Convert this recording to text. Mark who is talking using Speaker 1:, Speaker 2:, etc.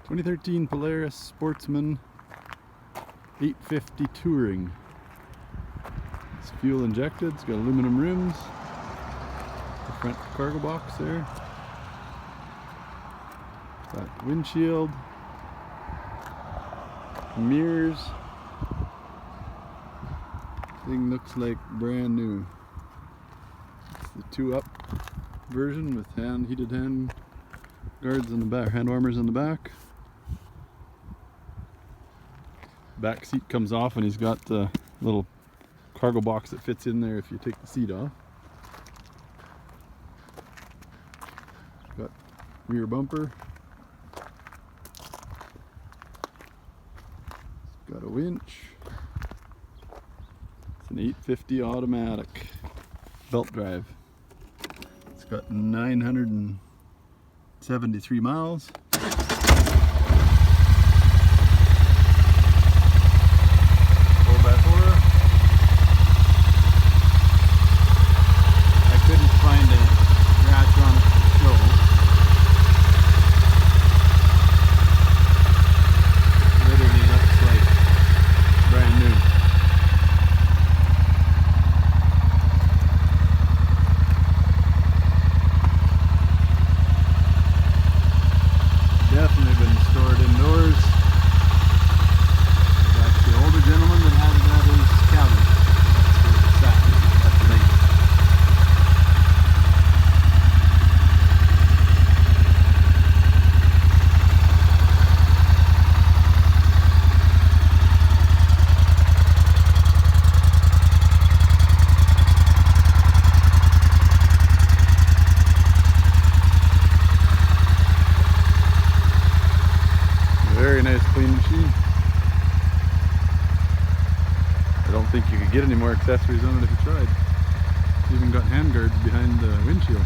Speaker 1: 2013 Polaris Sportsman 850 Touring. It's fuel injected, it's got aluminum rims, the front cargo box there, got windshield, mirrors. Thing looks like brand new. It's the 2-up version with heated hand guards on the back, hand warmers on the back. Back seat comes off and he's got the little cargo box that fits in there if you take the seat off. Got rear bumper. It's got a winch. It's an 850 automatic belt drive. It's got 973 miles. Definitely been stored indoors. That's the older gentleman that had it at his cabin. That's where it's at. That's the lake. Very nice clean machine. I don't think you could get any more accessories on it if you tried. It's even got hand guards behind the windshield.